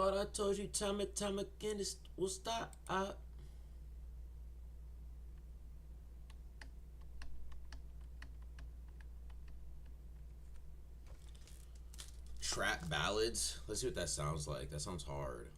Thought I told you time and time again this will stop. Trap ballads. Let's see what that sounds like. That sounds hard.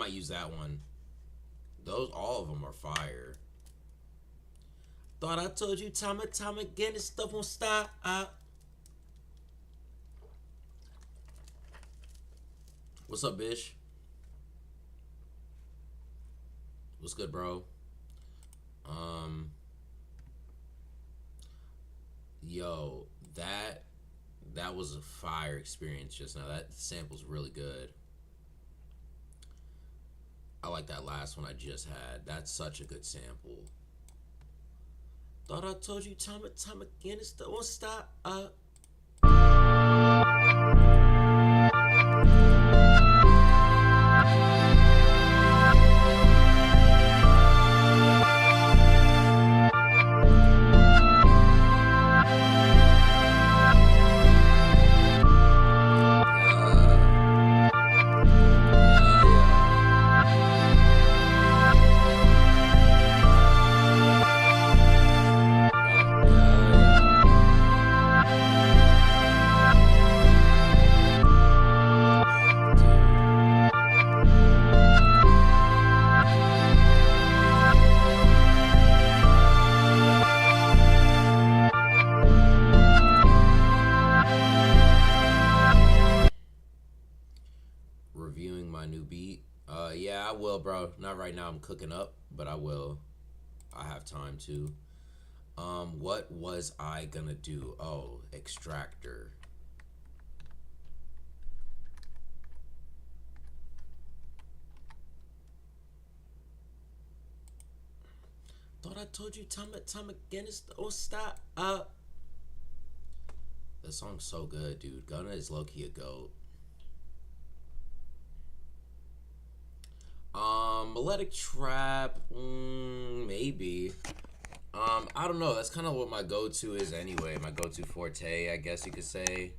Use that one. Those, all of them are fire. Thought I told you time and time again this stuff won't stop. What's up, Bish? What's good, bro? Yo, that was a fire experience just now. That sample's really good. I like that last one I just had. That's such a good sample. Thought I told you time and time again, it still won't stop. Reviewing my new beat. Yeah, I will, bro. Not right now. I'm cooking up, but I will. I have time to. What was I gonna do? Oh, extractor. Thought I told you time and time again. It's oh stop. That song's so good, dude. Gunna is low-key a goat. Melodic trap, maybe. I don't know. That's kind of what my go-to is anyway. My go-to forte, I guess you could say.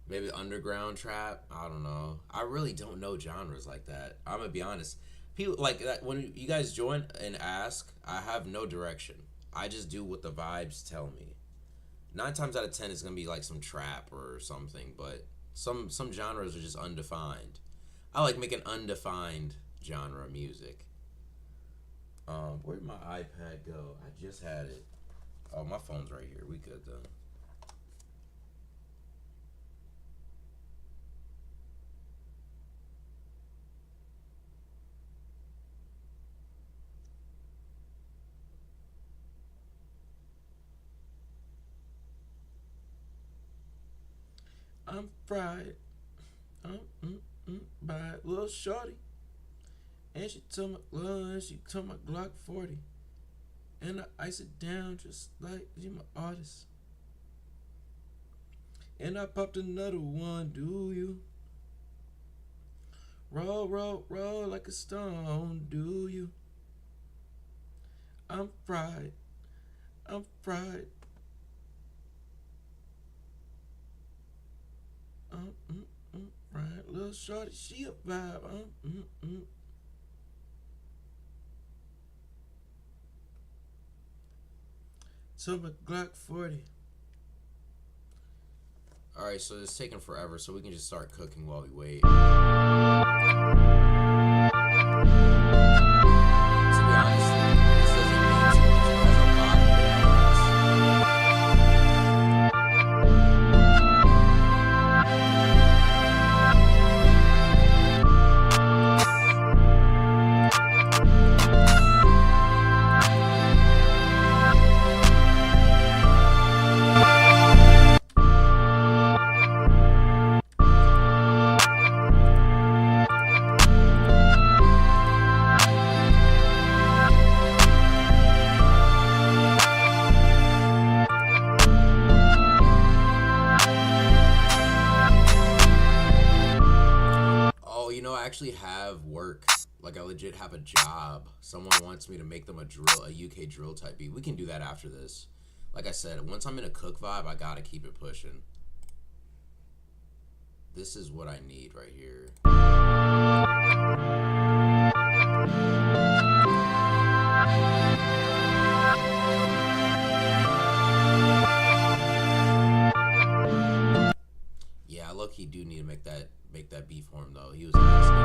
Maybe underground trap. I don't know. I really don't know genres like that. I'm gonna be honest. People like that when you guys join and ask. I have no direction. I just do what the vibes tell me. 9 times out of 10, it's gonna be like some trap or something. But some genres are just undefined. I like making undefined genre music. Where'd my iPad go? I just had it. Oh, my phone's right here. We good though. I'm fried. By a little shorty. And she took my glove and she took my Glock 40. And I ice it down just like you my artist. And I popped another one, do you? Roll, roll, roll like a stone, do you? I'm fried. I'm fried. Right, little shorty, she a vibe. So my Glock 40. All right, so it's taking forever, so we can just start cooking while we wait. To be honest, this doesn't mean too much. It has a lot of I actually have work. Like I legit have a job. Someone wants me to make them a UK drill type beat. We can do that after this. Like I said, once I'm in a cook vibe, I gotta keep it pushing. This is what I need right here. Yeah, I low-key do need to make that beat for him though. He was asking.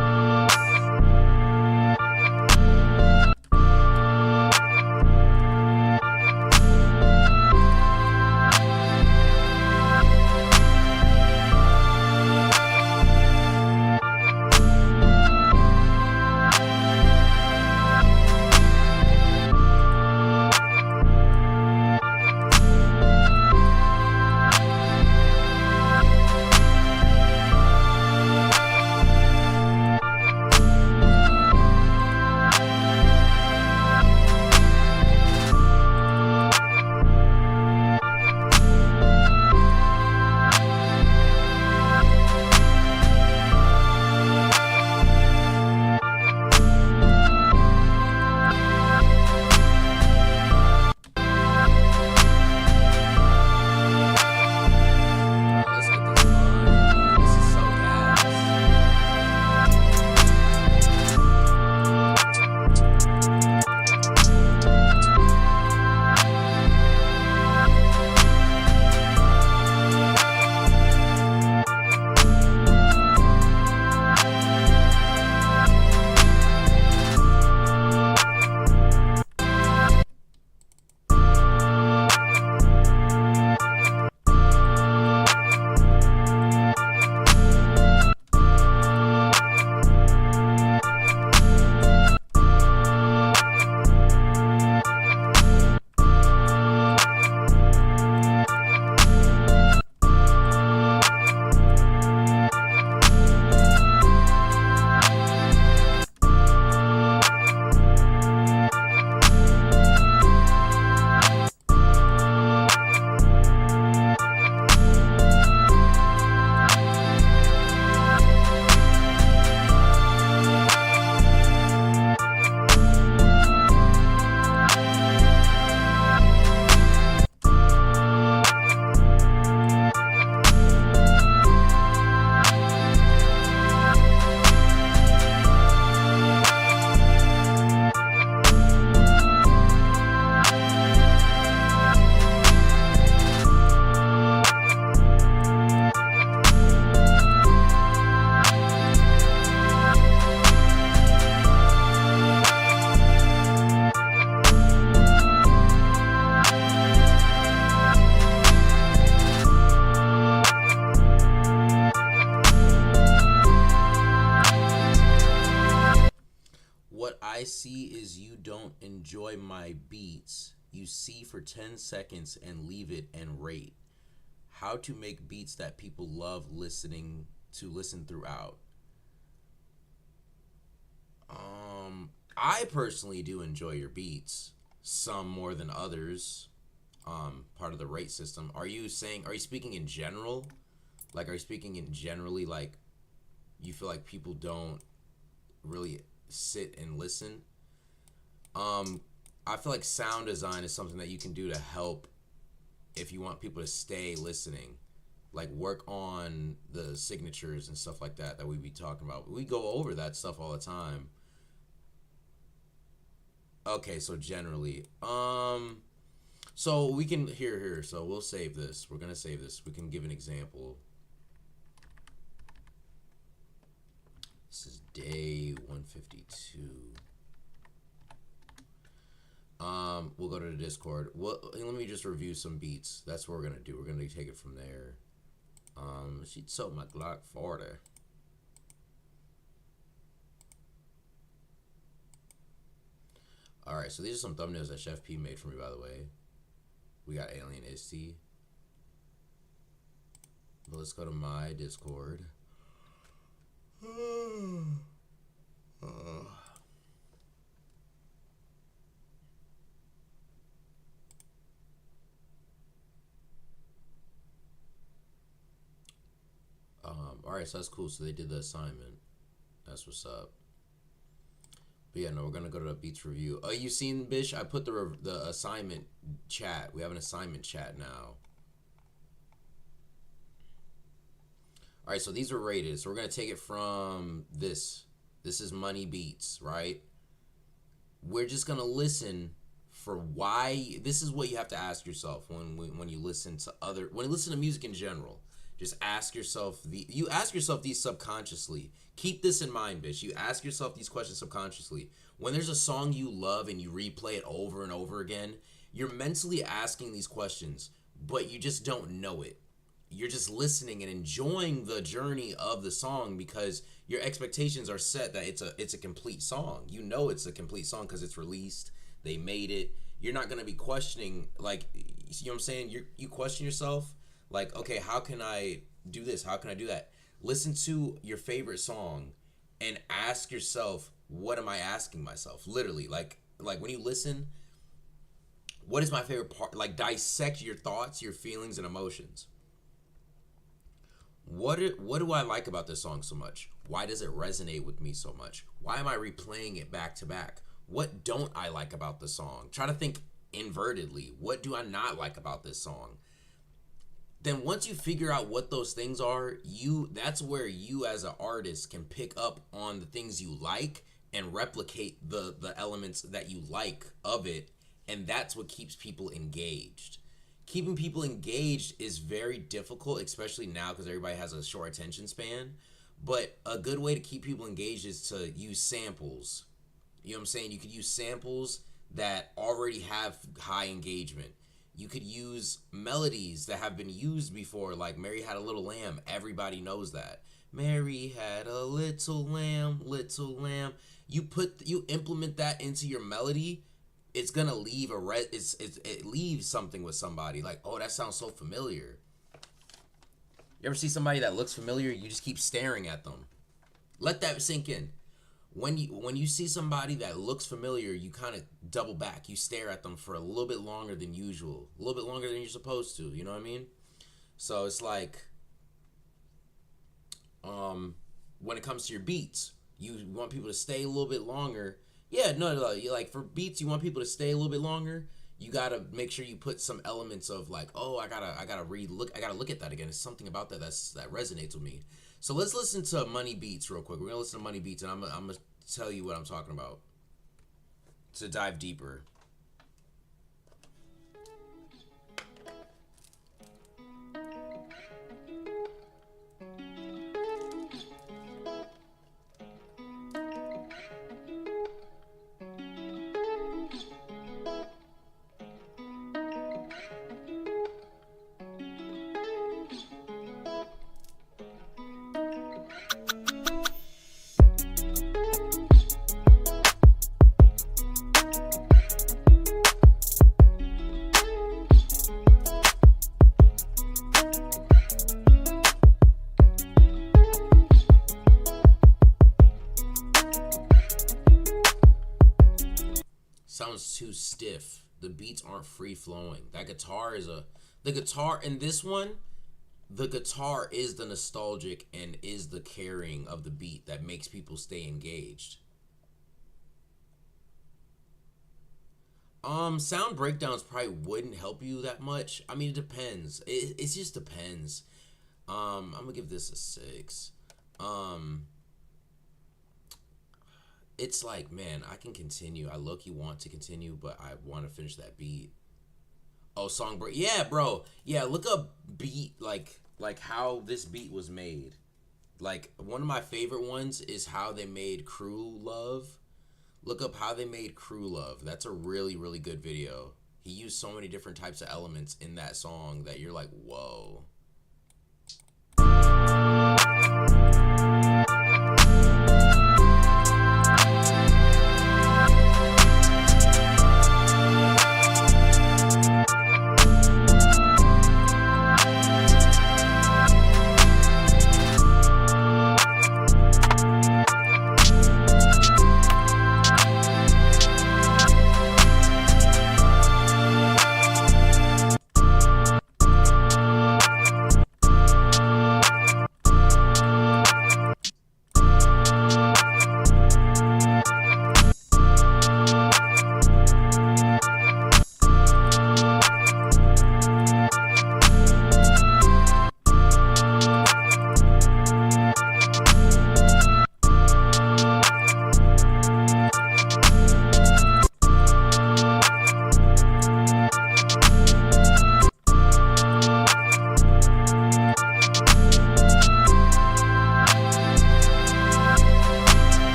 I see is you don't enjoy my beats. You see for 10 seconds and leave it and rate. How to make beats that people love listen throughout. I personally do enjoy your beats. Some more than others. Part of the rate system. Are you speaking in general? Like, are you speaking in generally, like, you feel like people don't really sit and listen. I feel like sound design is something that you can do to help if you want people to stay listening. Like work on the signatures and stuff like that we be talking about. We go over that stuff all the time. Okay, so generally, so we can here. So we'll save this. We're gonna save this. We can give an example. This is day 152. We'll go to the Discord. Let me just review some beats. That's what we're gonna do. We're gonna take it from there. She sold my Glock 40. All right, so these are some thumbnails that Chef P made for me, by the way. We got Alien Isty. But let's go to my Discord. All right, so that's cool. So they did the assignment. That's what's up. But yeah, no, we're gonna go to the beats review. Oh, you seen, Bish? I put the assignment chat. We have an assignment chat now. All right, so these were rated. So we're gonna take it from this. This is Money Beats, right? We're just gonna listen for why. This is what you have to ask yourself when you listen to music in general. Just ask yourself you ask yourself these subconsciously. Keep this in mind, bitch. You ask yourself these questions subconsciously. When there's a song you love and you replay it over and over again, you're mentally asking these questions, but you just don't know it. You're just listening and enjoying the journey of the song because your expectations are set that it's a complete song. You know it's a complete song because it's released. They made it. You're not gonna be questioning, like, you know what I'm saying? You question yourself. Like, okay, how can I do this? How can I do that? Listen to your favorite song and ask yourself, what am I asking myself? Literally, like when you listen, what is my favorite part? Like, dissect your thoughts, your feelings, and emotions. What do I like about this song so much? Why does it resonate with me so much? Why am I replaying it back to back? What don't I like about the song? Try to think invertedly. What do I not like about this song? Then once you figure out what those things are, that's where you as an artist can pick up on the things you like and replicate the elements that you like of it, and that's what keeps people engaged. Keeping people engaged is very difficult, especially now because everybody has a short attention span, but a good way to keep people engaged is to use samples. You know what I'm saying? You could use samples that already have high engagement. You could use melodies that have been used before, like Mary Had a Little Lamb. Everybody knows that. Mary had a little lamb, little lamb. You implement that into your melody, it's gonna leave it leaves something with somebody. Like, oh, that sounds so familiar. You ever see somebody that looks familiar? You just keep staring at them. Let that sink in. When you see somebody that looks familiar, you kind of double back. You stare at them for a little bit longer than usual, a little bit longer than you're supposed to. You know what I mean? So it's like, when it comes to your beats, you want people to stay a little bit longer. Yeah, no, you like for beats, you want people to stay a little bit longer. You gotta make sure you put some elements of like, oh, I gotta look at that again. It's something about that resonates with me. So let's listen to Money Beats real quick. We're gonna listen to Money Beats, and I'm gonna tell you what I'm talking about to dive deeper. Sounds too stiff. The beats aren't free flowing. The guitar in this one, the guitar is the nostalgic and is the carrying of the beat that makes people stay engaged. Sound breakdowns probably wouldn't help you that much. I mean, it depends. It just depends. I'm gonna give this a 6. It's like, man, I can continue. I low-key want to continue, but I want to finish that beat. Oh, song break. Yeah, bro. Yeah, look up beat, like how this beat was made. Like, one of my favorite ones is how they made Crew Love. Look up how they made Crew Love. That's a really, really good video. He used so many different types of elements in that song that you're like, whoa.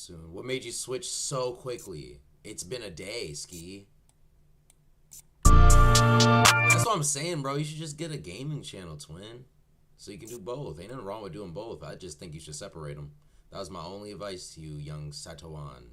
soon. What made you switch so quickly? It's been a day, Ski. That's what I'm saying, bro. You should just get a gaming channel, twin. So you can do both. Ain't nothing wrong with doing both. I just think you should separate them. That was my only advice to you, young Satawan.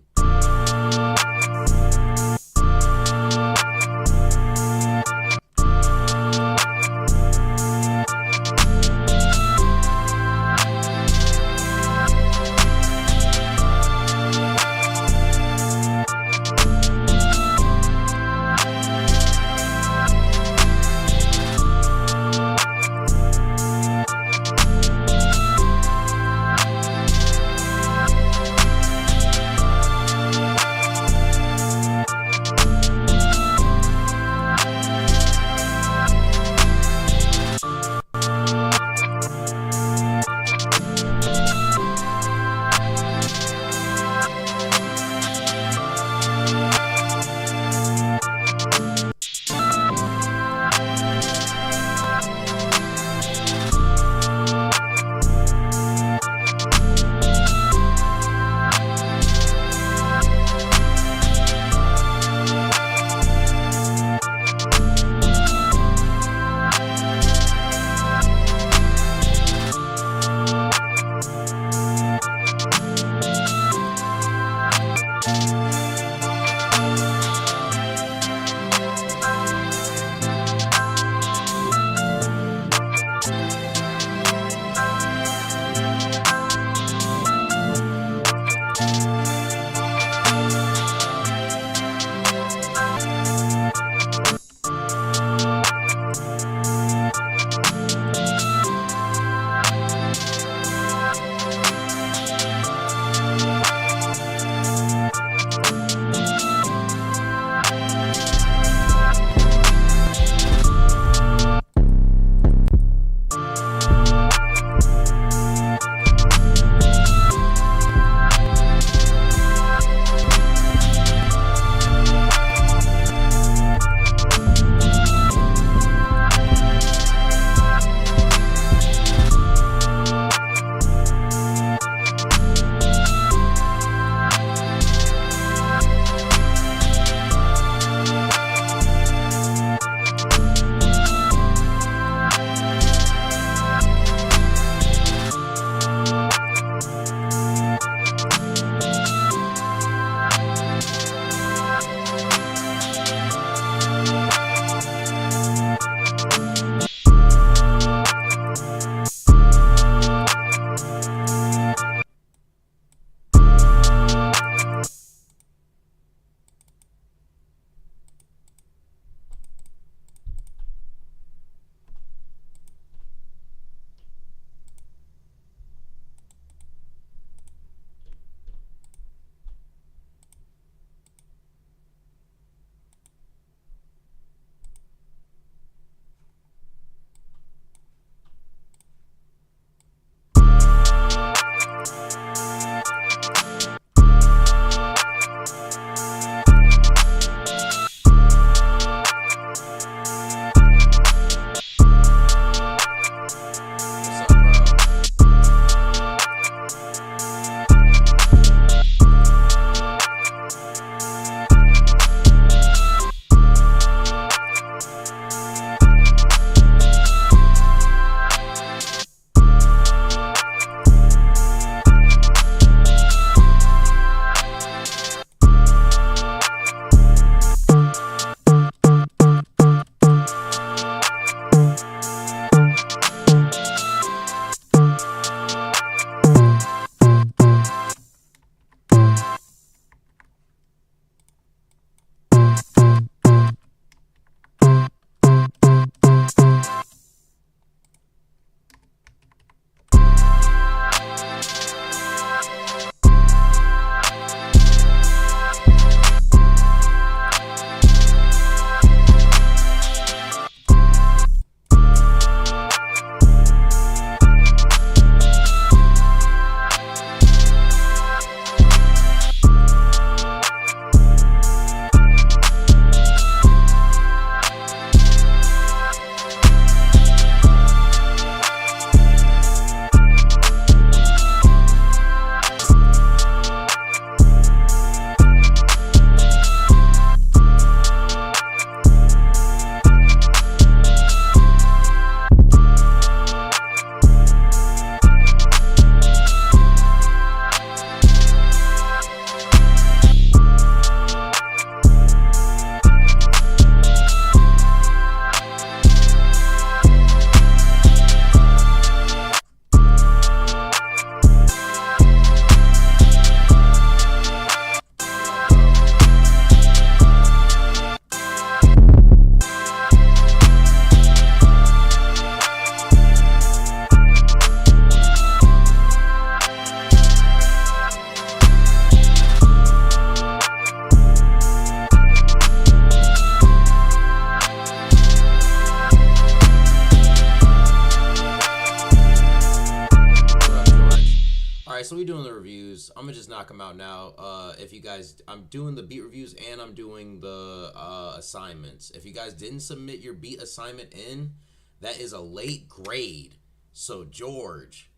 I'm gonna just knock them out now. If you guys, I'm doing the beat reviews and I'm doing the assignments. If you guys didn't submit your beat assignment in, that is a late grade. So George,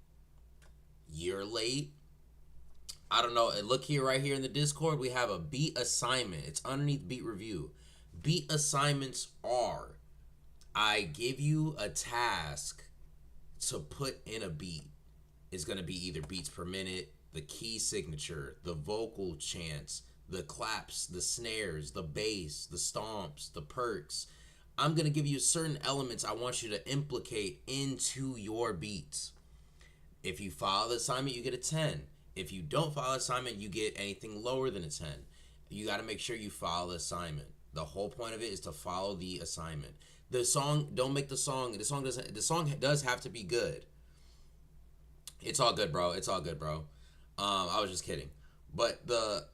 you're late. I don't know. Look here, right here in the Discord, we have a beat assignment. It's underneath beat review. Beat assignments are, I give you a task to put in a beat. It's going to be either beats per minute, the key signature, the vocal chants, the claps, the snares, the bass, the stomps, the perks. I'm going to give you certain elements I want you to implicate into your beats. If you follow the assignment, you get a 10. If you don't follow the assignment, you get anything lower than a 10. You got to make sure you follow the assignment. The whole point of it is to follow the assignment. The song, don't make the song. The song does have to be good. It's all good, bro. It's all good, bro. I was just kidding. But the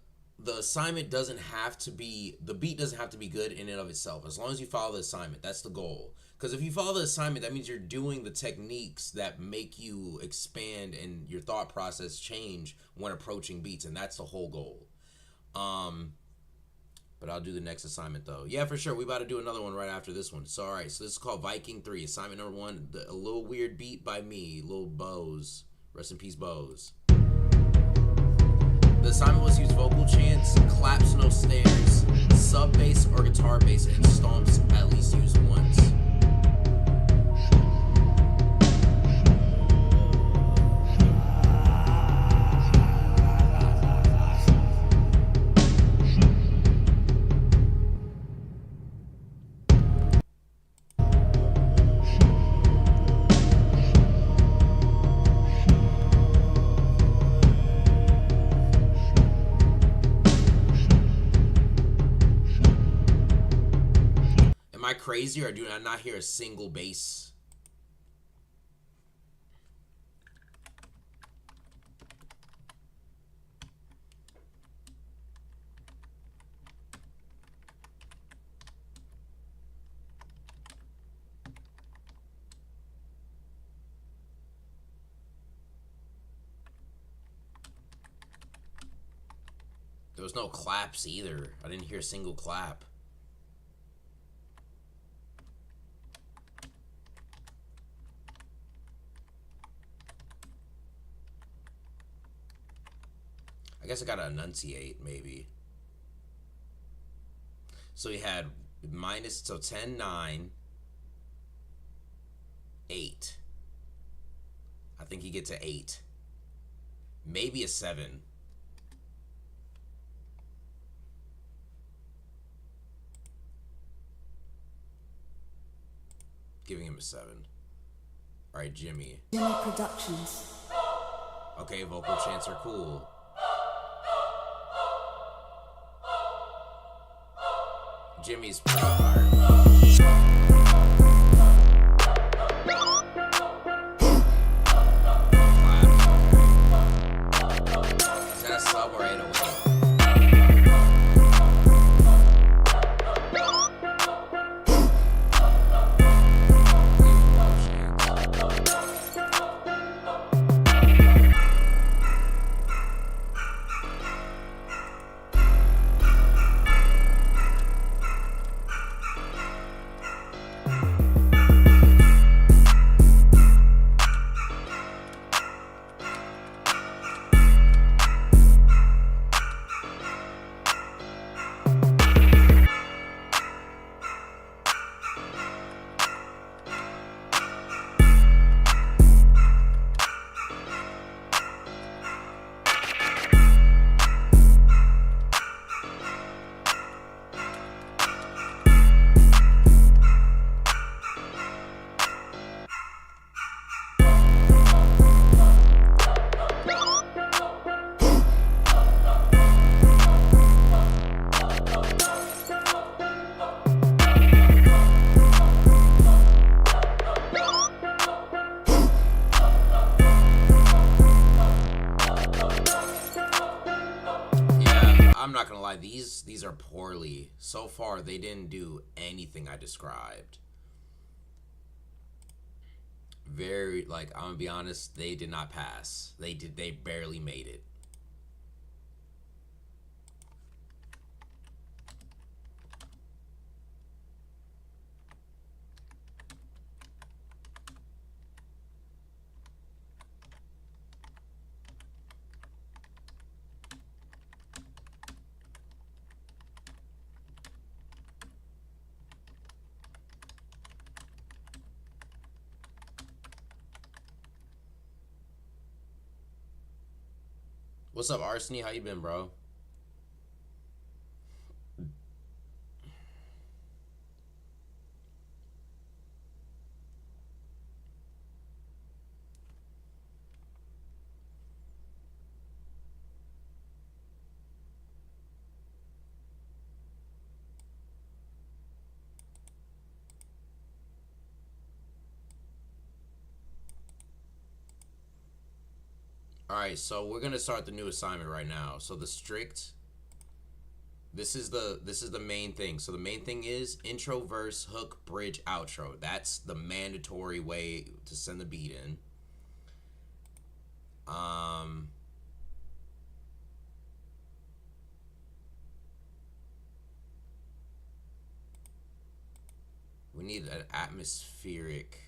assignment doesn't have to be, the beat doesn't have to be good in and of itself. As long as you follow the assignment, that's the goal. Because if you follow the assignment, that means you're doing the techniques that make you expand and your thought process change when approaching beats, and that's the whole goal. But I'll do the next assignment though. Yeah, for sure. We about to do another one right after this one. So all right, so this is called Viking 3, assignment number 1. A little weird beat by me, little Bose. Rest in peace, Bose. The assignment was use vocal chants, claps, no snares, sub bass or guitar bass, and stomps at least used once. Crazy, or do I not hear a single bass? There was no claps either. I didn't hear a single clap. I guess I gotta enunciate, maybe. So we had minus, so 10, 9, 8. I think you get to 8. Maybe a 7. Giving him a 7. All right, Jimmy. Jimmy Productions. Okay, vocal chants are cool. Jimmy's pretty hard. Is that a sub or 808? These are poorly. So far, they didn't do anything I described. Very, like, I'm gonna be honest, they did not pass. They barely made it. What's up, Arseny? How you been, bro? All right, so we're gonna start the new assignment right now. So the strict. This is the main thing. So the main thing is intro, verse, hook, bridge, outro. That's the mandatory way to send the beat in. Um, we need an atmospheric.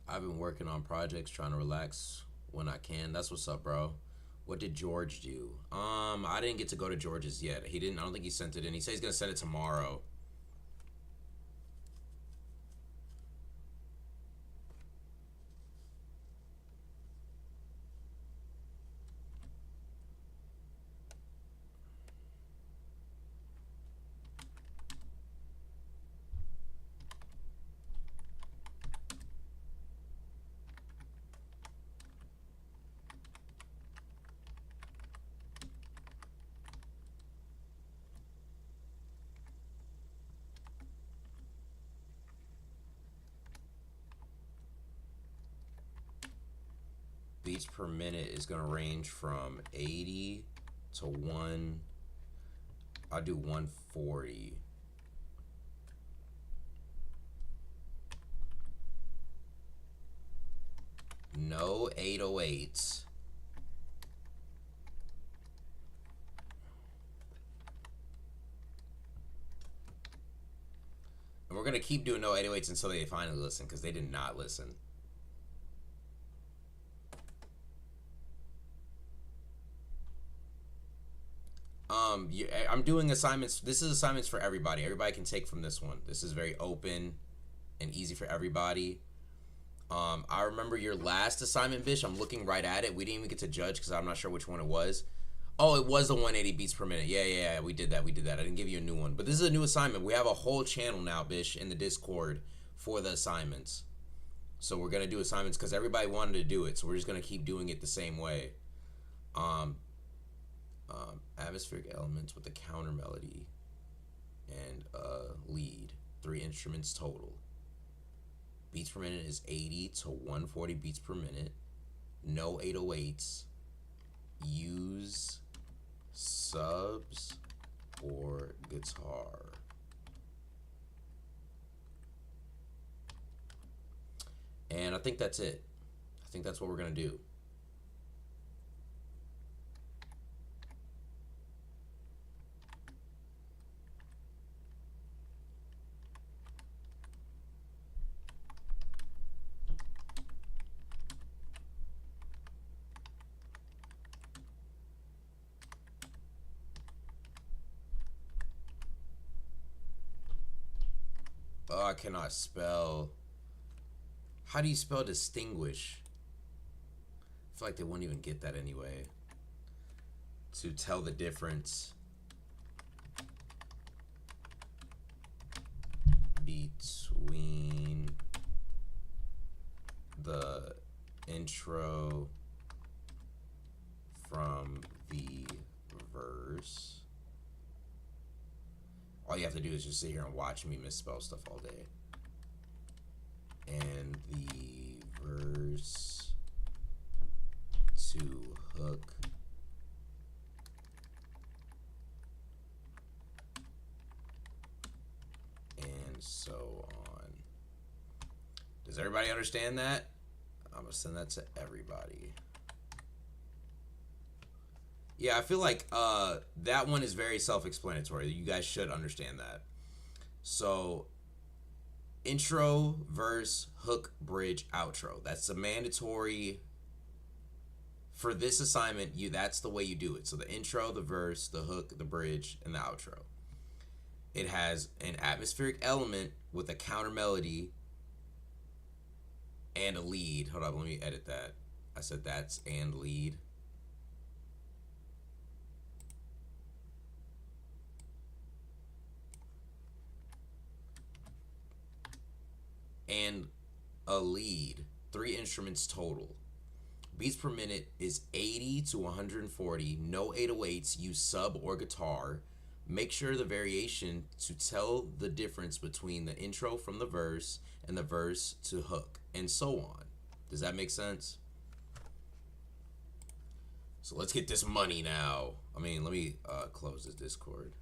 I've been working on projects, trying to relax when I can. That's what's up, bro. What did George do? I didn't get to go to George's yet. He didn't. I don't think he sent it in. He said he's gonna send it tomorrow. Beats per minute is gonna range from 80 to 1. I'll do 140. No 808s. And we're gonna keep doing no 808s until they finally listen, because they did not listen. I'm doing assignments. This is assignments for everybody. Everybody can take from this one. This is very open and easy for everybody. I remember your last assignment, Bish. I'm looking right at it. We didn't even get to judge because I'm not sure which one it was. Oh, it was the 180 beats per minute. Yeah. We did that. I didn't give you a new one. But this is a new assignment. We have a whole channel now, Bish, in the Discord for the assignments. So we're going to do assignments because everybody wanted to do it. So we're just going to keep doing it the same way. Atmospheric elements with a counter melody and lead. 3 instruments total. Beats per minute is 80 to 140 beats per minute. No 808s. Use subs or guitar. And I think that's it. I think that's what we're going to do. Oh, I cannot spell. How do you spell distinguish? I feel like they won't even get that anyway. To tell the difference between the intro from the verse. All you have to do is just sit here and watch me misspell stuff all day. And the verse to hook and so on. Does everybody understand that? I'm gonna send that to everybody. Yeah, I feel like that one is very self-explanatory. You guys should understand that. So intro, verse, hook, bridge, outro. That's a mandatory for this assignment. That's the way you do it. So the intro, the verse, the hook, the bridge, and the outro. It has an atmospheric element with a counter melody and a lead. Hold on, let me edit that. I said that's and lead. And a lead. 3 instruments total. Beats per minute is 80 to 140. No 808s. Use sub or guitar. Make sure the variation to tell the difference between the intro from the verse and the verse to hook, and so on. Does that make sense? So let's get this money now. I mean, let me close this Discord.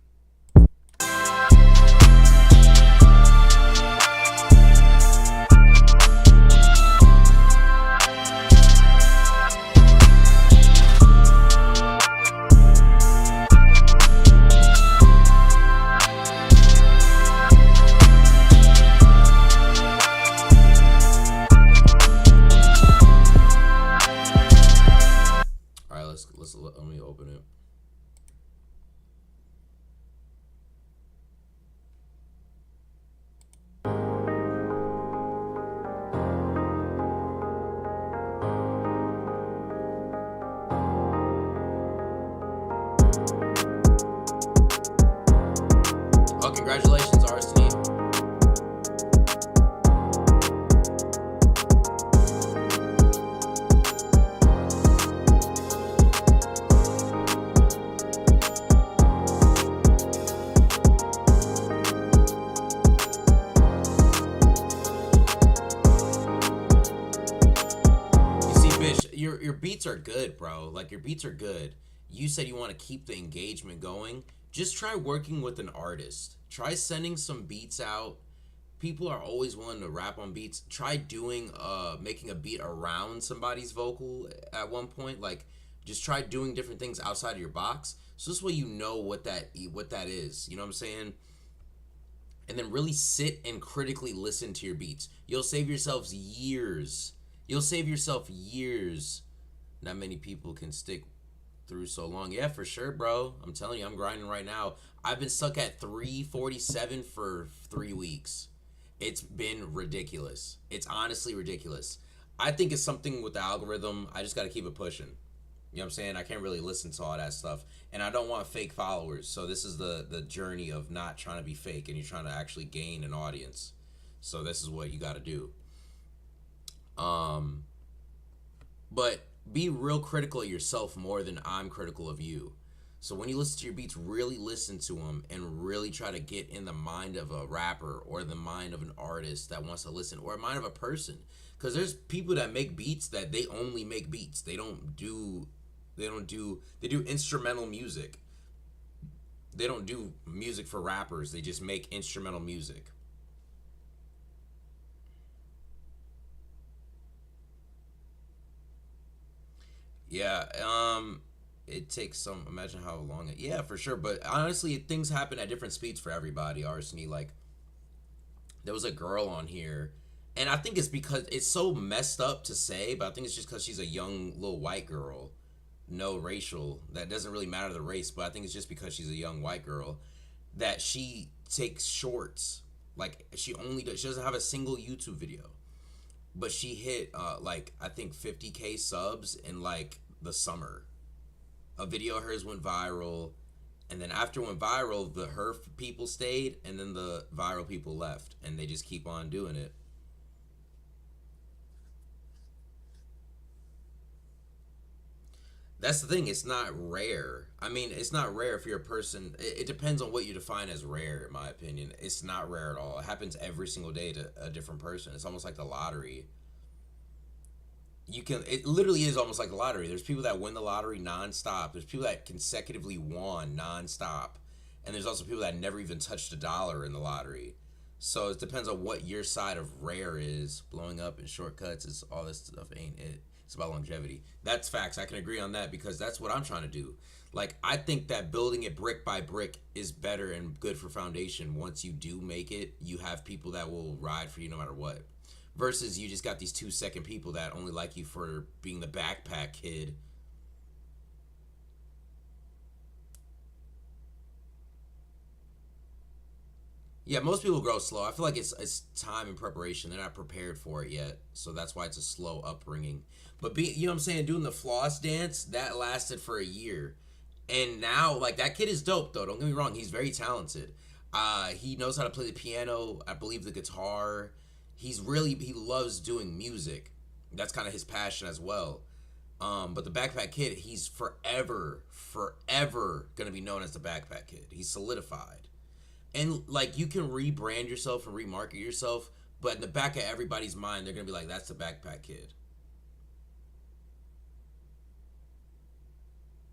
Let me open it. Oh, congratulations, Isty. Your beats are good, bro. Like, your beats are good. You said you want to keep the engagement going. Just try working with an artist. Try sending some beats out. People are always willing to rap on beats. Try doing making a beat around somebody's vocal at one point. Like, just try doing different things outside of your box. So this way you know what that is. You know what I'm saying? And then really sit and critically listen to your beats. You'll save yourselves years. Not many people can stick through so long. Yeah, for sure, bro. I'm telling you, I'm grinding right now. I've been stuck at 347 for 3 weeks. It's been ridiculous. It's honestly ridiculous. I think it's something with the algorithm. I just got to keep it pushing. You know what I'm saying? I can't really listen to all that stuff. And I don't want fake followers. So this is the journey of not trying to be fake, and you're trying to actually gain an audience. So this is what you got to do. But be real critical of yourself more than I'm critical of you. So when you listen to your beats, really listen to them and really try to get in the mind of a rapper or the mind of an artist that wants to listen, or a mind of a person. Because there's people that make beats that they only make beats. They do instrumental music. They don't do music for rappers. They just make instrumental music. Yeah, it takes some. Imagine how long it. Yeah, for sure. But honestly, things happen at different speeds for everybody. Arsony, like, there was a girl on here, and I think it's because it's so messed up to say, but I think it's just because she's a young little white girl, no racial. That doesn't really matter the race, but I think it's just because she's a young white girl that she takes shorts. Like, she doesn't have a single YouTube video. But she hit like, I think 50K subs in like the summer. A video of hers went viral, and then after it went viral, her people stayed, and then the viral people left, and they just keep on doing it. That's the thing. It's not rare. I mean, it's not rare if you're a person. It depends on what you define as rare, in my opinion. It's not rare at all. It happens every single day to a different person. It's almost like the lottery. It literally is almost like the lottery. There's people that win the lottery nonstop. There's people that consecutively won nonstop. And there's also people that never even touched a dollar in the lottery. So it depends on what your side of rare is. Blowing up and shortcuts is all this stuff ain't it. It's about longevity. That's facts. I can agree on that because that's what I'm trying to do. Like, I think that building it brick by brick is better and good for foundation. Once you do make it, you have people that will ride for you no matter what. Versus you just got these 2 second people that only like you for being the backpack kid. Yeah, most people grow slow. I feel like it's time and preparation. They're not prepared for it yet, so that's why it's a slow upbringing. But you know what I'm saying, doing the floss dance that lasted for a year, and now like that kid is dope though. Don't get me wrong, he's very talented. He knows how to play the piano. I believe the guitar. He loves doing music. That's kind of his passion as well. But the backpack kid, he's forever gonna be known as the backpack kid. He's solidified. And like you can rebrand yourself and remarket yourself, but in the back of everybody's mind, they're gonna be like, "That's the backpack kid."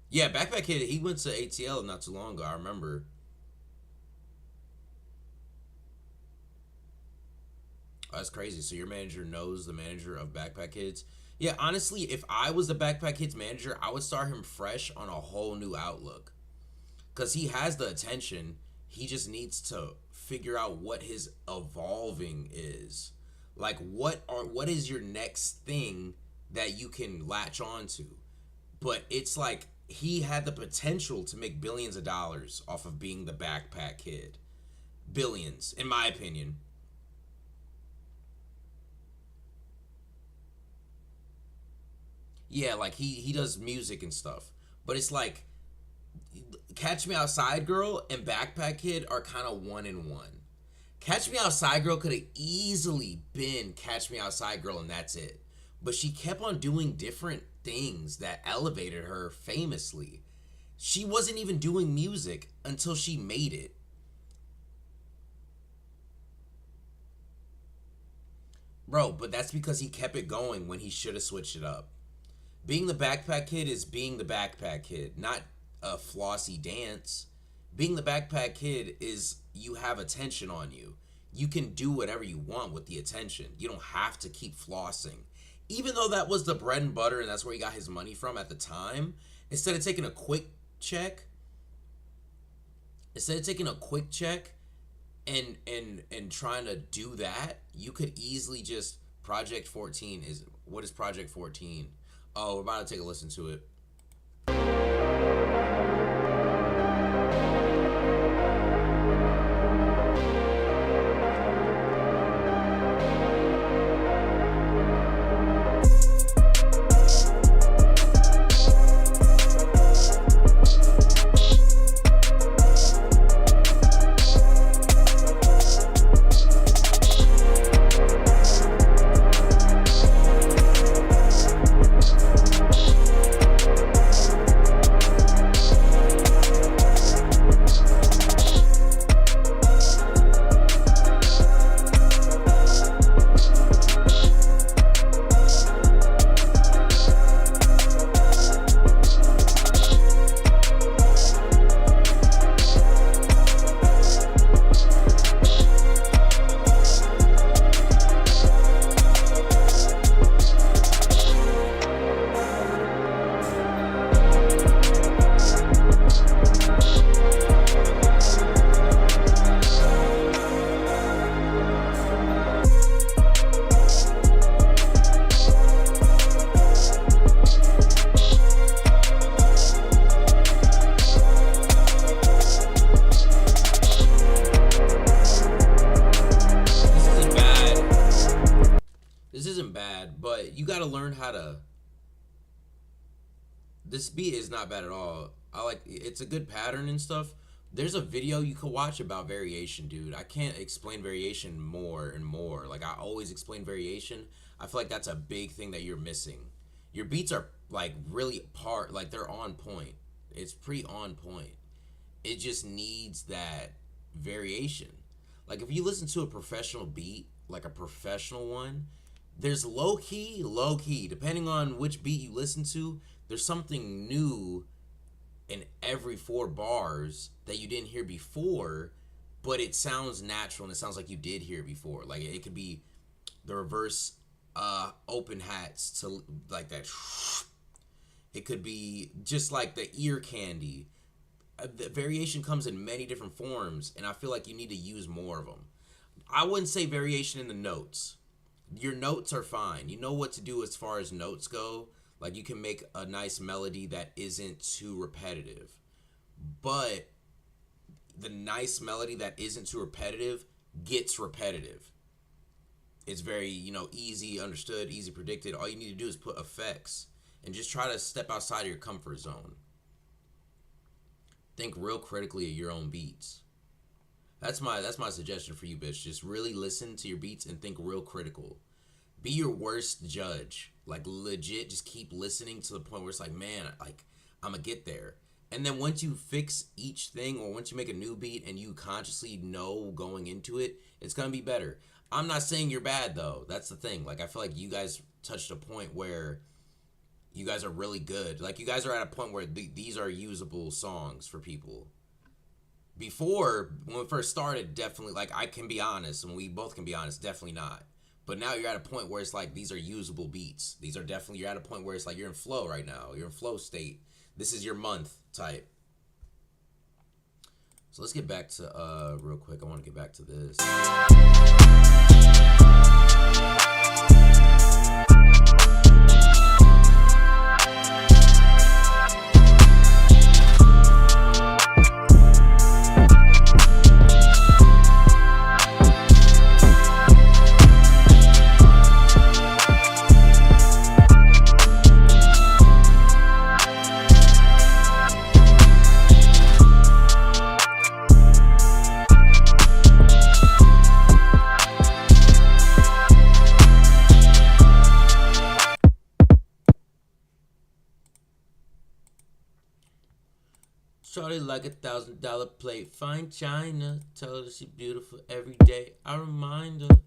Yeah, backpack kid. He went to ATL not too long ago. I remember. Oh, that's crazy. So your manager knows the manager of backpack kids. Yeah, honestly, if I was the backpack kids manager, I would start him fresh on a whole new outlook. Cause he has the attention. He just needs to figure out what his evolving is. Like what is your next thing that you can latch on to? But it's like he had the potential to make billions of dollars off of being the backpack kid. Billions, in my opinion. Yeah, like he does music and stuff. But it's like Catch Me Outside Girl and Backpack Kid are kind of one in one. Catch Me Outside Girl could have easily been Catch Me Outside Girl and that's it. But she kept on doing different things that elevated her famously. She wasn't even doing music until she made it. Bro, but that's because he kept it going when he should have switched it up. Being the backpack kid is being the backpack kid, not a flossy dance. Being the backpack kid is you have attention on you. You can do whatever you want with the attention. You don't have to keep flossing. Even though that was the bread and butter and that's where he got his money from at the time, instead of taking a quick check, instead of taking a quick check and trying to do that, you could easily just Project 14 is what is Project 14? Oh, we're about to take a listen to it. This isn't bad, but you got to learn how to. This beat is not bad at all. I like it's a good pattern and stuff. There's a video you could watch about variation, dude. I can't explain variation more and more. Like I always explain variation. I feel like that's a big thing that you're missing. Your beats are like really like they're on point. It's pretty on point. It just needs that variation. Like if you listen to a professional beat, like a professional one, there's low key, depending on which beat you listen to, there's something new in every 4 bars that you didn't hear before, but it sounds natural and it sounds like you did hear it before. Like it could be the reverse open hats to like that. It could be just like the ear candy. The variation comes in many different forms, and I feel like you need to use more of them. I wouldn't say variation in the notes. Your notes are fine. You know what to do as far as notes go. Like, you can make a nice melody that isn't too repetitive. But the nice melody that isn't too repetitive gets repetitive. It's very, easy understood, easy predicted. All you need to do is put effects and just try to step outside of your comfort zone. Think real critically of your own beats. That's my suggestion for you, bitch. Just really listen to your beats and think real critical. Be your worst judge. Like, legit, just keep listening to the point where it's like, man, like, I'm gonna get there. And then once you fix each thing, or once you make a new beat and you consciously know going into it, it's gonna be better. I'm not saying you're bad, though. That's the thing. Like, I feel like you guys touched a point where you guys are really good. Like, you guys are at a point where these are usable songs for people. Before, when we first started, definitely, like, I can be honest, and we both can be honest, definitely not. But now you're at a point where it's like, these are usable beats. These are definitely, you're at a point where it's like, you're in flow right now. You're in flow state. This is your month type. So let's get back to, real quick, I want to get back to this. Shorty like $1,000 plate, fine china. Tell her she beautiful every day. I remind her.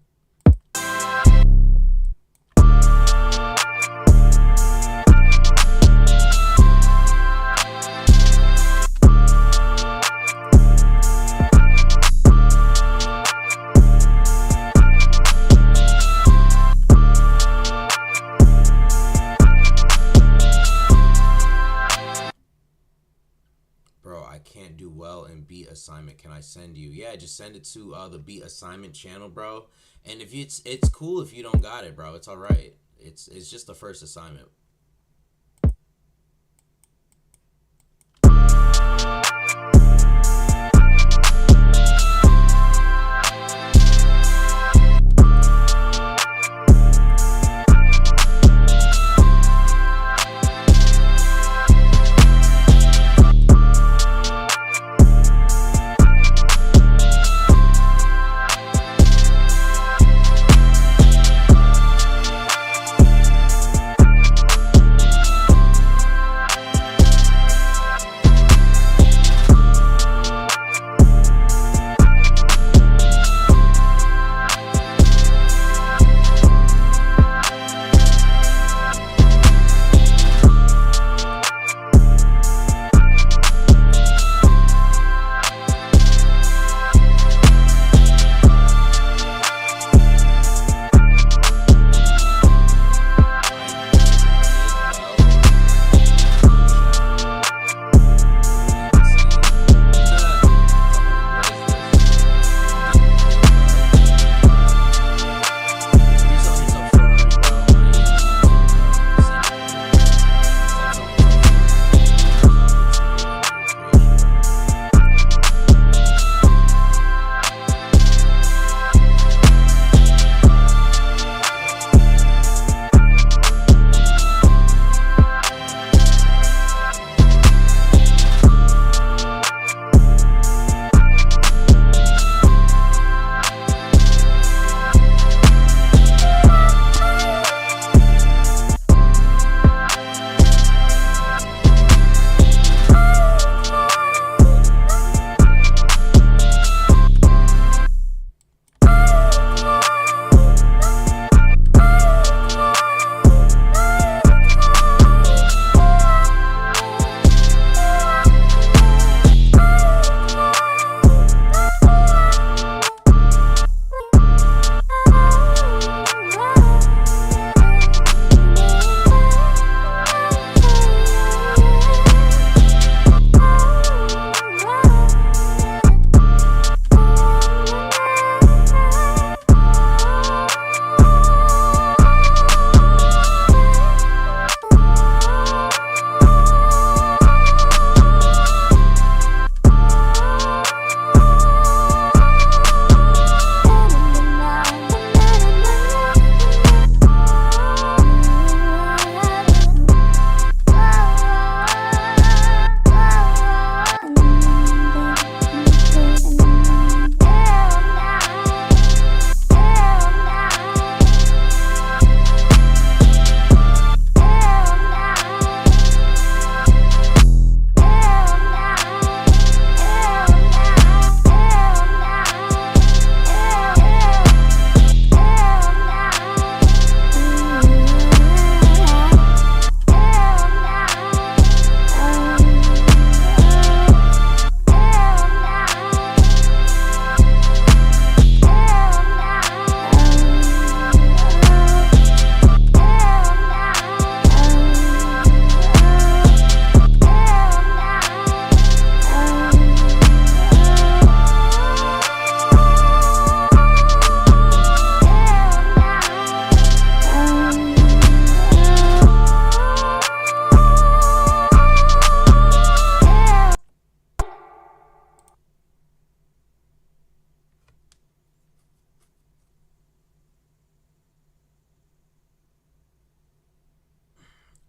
Can't do well in beat assignment. Can I send you? Yeah, just send it to the beat assignment channel, bro. And if it's cool if you don't got it, bro. It's all right. It's just the first assignment.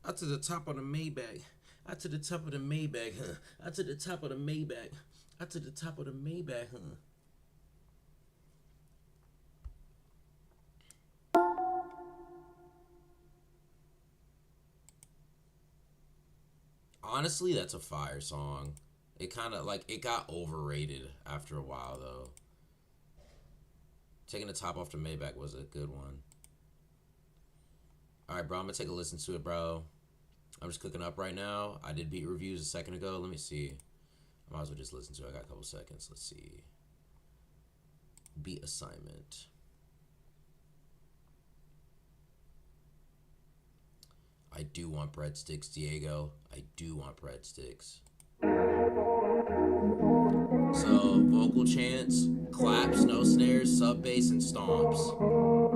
Out to the top of the Maybach. Out to the top of the Maybach, huh? Out to the top of the Maybach. Out to the top of the Maybach, huh? Honestly, that's a fire song. It kind of, like, it got overrated after a while, though. Taking the top off the Maybach was a good one. Alright, bro, I'm gonna take a listen to it, bro. I'm just cooking up right now. I did beat reviews a second ago. Let me see. I might as well just listen to it. I got a couple seconds. Let's see. Beat assignment. I do want breadsticks, Diego. I do want breadsticks. So, vocal chants, claps, no snares, sub bass, and stomps.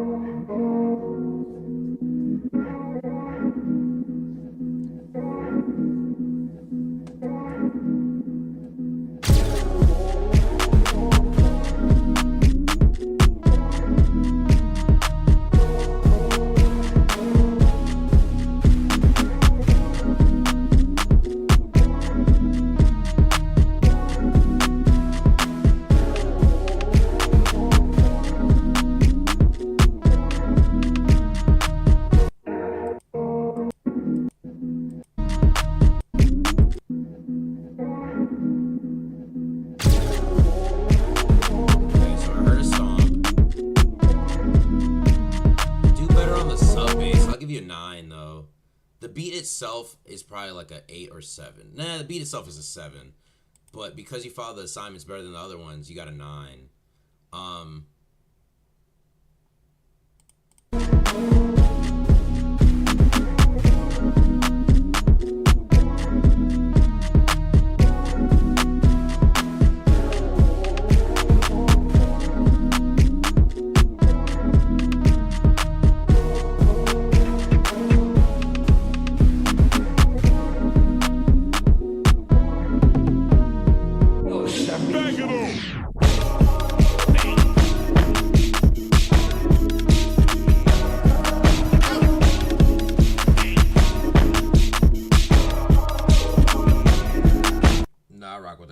Itself is probably like an 8 or 7. Nah, the beat itself is a 7, but because you follow the assignments better than the other ones, you got a 9.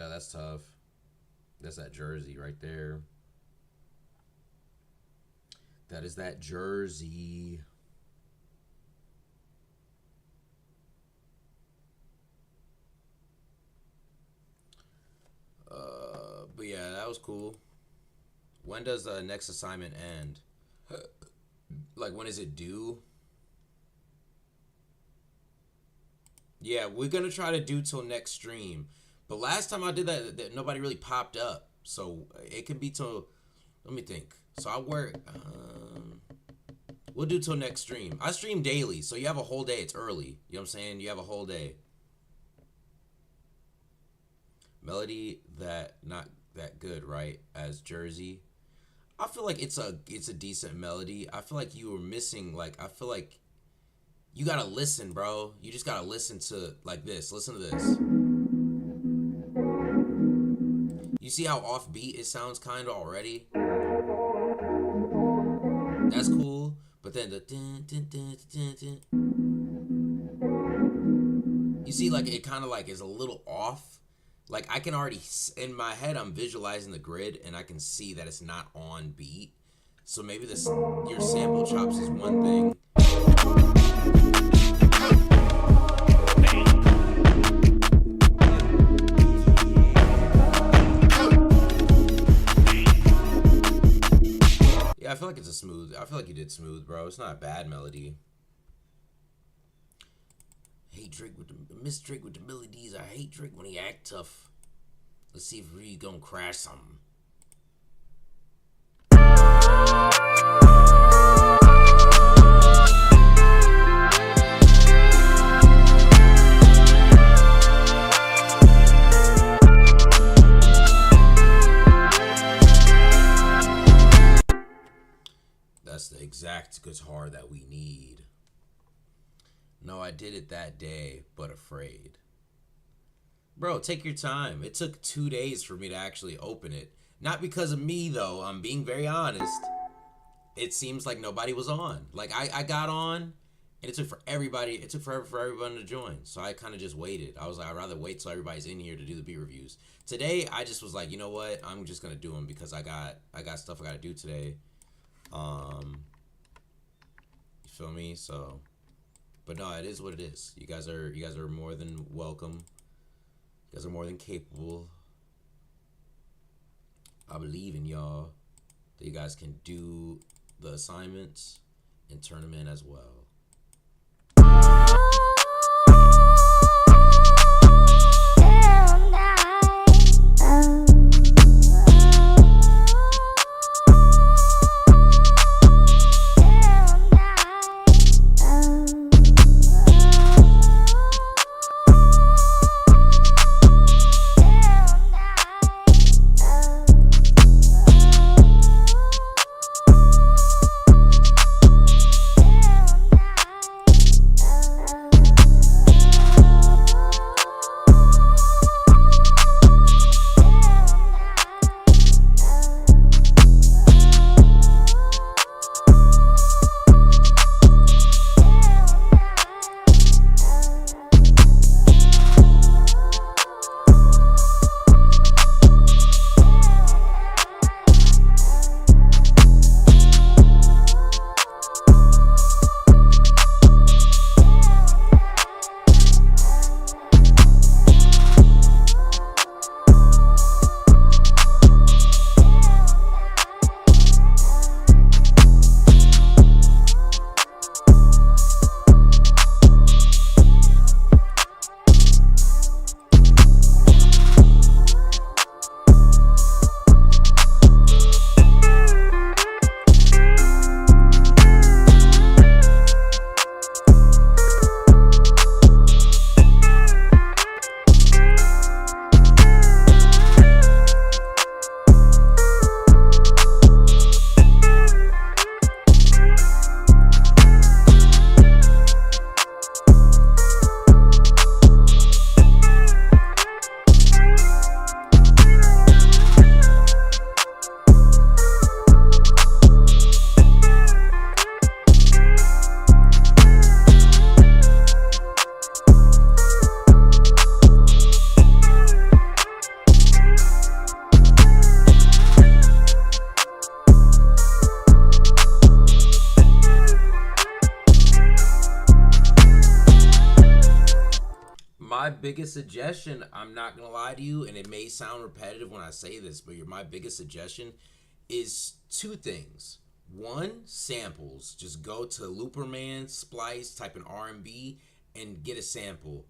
That's tough. That's that Jersey right there. That is that Jersey. But yeah, that was cool. When does the next assignment end? Like, when is it due? Yeah, we're gonna try to do till next stream. But last time I did that nobody really popped up. So it could be till, let me think. So I work, we'll do till next stream. I stream daily, so you have a whole day. It's early. You know what I'm saying? You have a whole day. Melody that not that good, right? As Jersey. I feel like it's a decent melody. I feel like you were missing, like, I feel like you gotta listen, bro. You just gotta listen to, like, this. Listen to this. You see how offbeat it sounds kind of already? That's cool. But then the you see, like, it kind of like is a little off. Like, I can already, in my head, I'm visualizing the grid and I can see that it's not on beat. So maybe this, your sample chops is one thing. Yeah, I feel like it's a smooth. I feel like you did smooth, bro. It's not a bad melody. Hate Drake with the Miss Drake with the melodies. I hate Drake when he act tough. Let's see if we gonna crash something. That's the exact guitar that we need. No, I did it that day, but afraid. Bro, take your time. It took 2 days for me to actually open it. Not because of me, though. I'm being very honest. It seems like nobody was on. Like, I got on, And it took for everybody. It took forever for everyone to join. So I kind of just waited. I was like, I'd rather wait till everybody's in here to do the beat reviews. Today, I just was like, you know what? I'm just gonna do them because I got stuff I gotta do today. You feel me? So, but no, it is what it is. You guys are more than welcome. You guys are more than capable. I believe in y'all. That you guys can do the assignments and turn them in as well. My biggest suggestion, I'm not gonna lie to you, and it may sound repetitive when I say this, but my biggest suggestion is two things. One, samples. Just go to Looperman, Splice, type in R&B, and get a sample,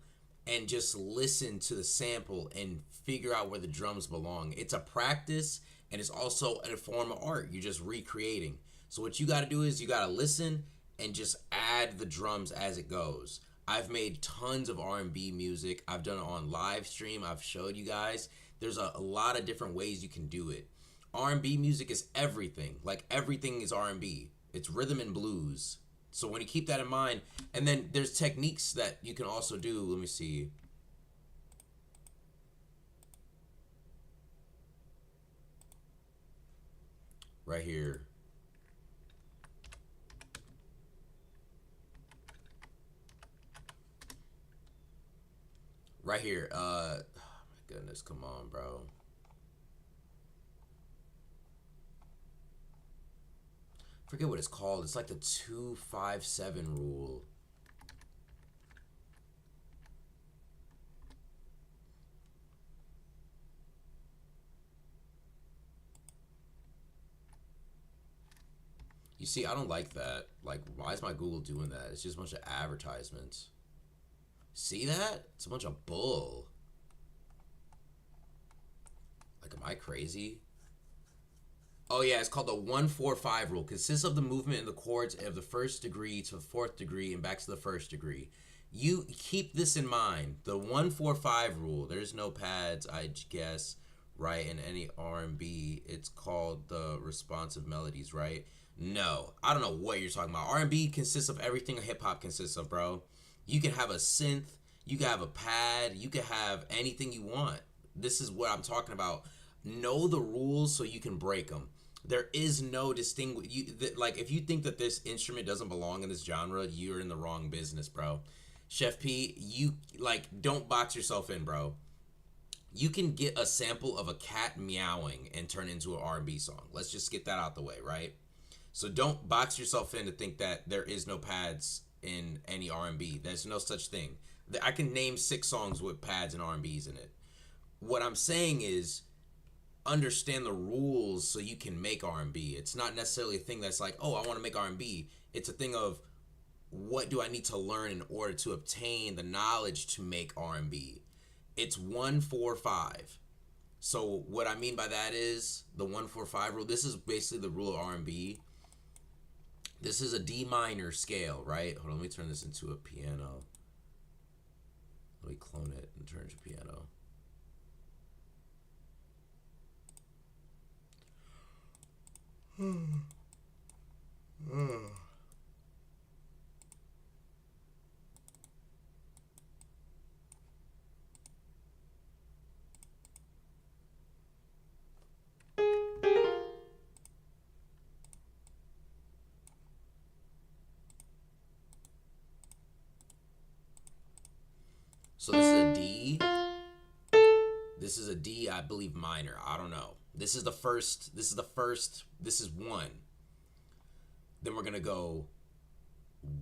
and just listen to the sample and figure out where the drums belong. It's a practice, and it's also a form of art. You're just recreating. So what you gotta do is you gotta listen and just add the drums as it goes. I've made tons of R&B music. I've done it on live stream. I've showed you guys. There's a lot of different ways you can do it. R&B music is everything. Like, everything is R&B. It's rhythm and blues. So when you keep that in mind, and then there's techniques that you can also do. Let me see. Right here. Right here. Oh my goodness, come on, bro. Forget what it's called. It's like the 257 rule. You see, I don't like that. Like, why is my Google doing that? It's just a bunch of advertisements. See that? It's a bunch of bull. Like, am I crazy? Oh yeah, it's called the 1-4-5 rule. Consists of the movement in the chords of the first degree to the fourth degree and back to the first degree. You keep this in mind. The 1-4-5 rule. There's no pads, I guess, right? In any R&B, it's called the responsive melodies, right? No, I don't know what you're talking about. R&B consists of everything a hip hop consists of, bro. You can have a synth, you can have a pad, you can have anything you want. This is what I'm talking about. Know the rules so you can break them. There is no distinguish. Like, if you think that this instrument doesn't belong in this genre, you're in the wrong business, bro. Chef P, you, like, don't box yourself in, bro. You can get a sample of a cat meowing and turn it into an R&B song. Let's just get that out the way, right? So don't box yourself in to think that there is no pads in any R&B. There's no such thing. I can name 6 songs with pads and R&Bs in it. What I'm saying is, understand the rules so you can make R&B. It's not necessarily a thing that's like, oh, I want to make R&B. It's a thing of, what do I need to learn in order to obtain the knowledge to make R&B? It's 1-4-5. So what I mean by that is the 1-4-5 rule. This is basically the rule of R&B. This is a D minor scale, right? Hold on, let me turn this into a piano. Let me clone it and turn it to piano. So this is a D. This is a D, I believe, minor. I don't know. This is the first. This is 1. Then we're gonna go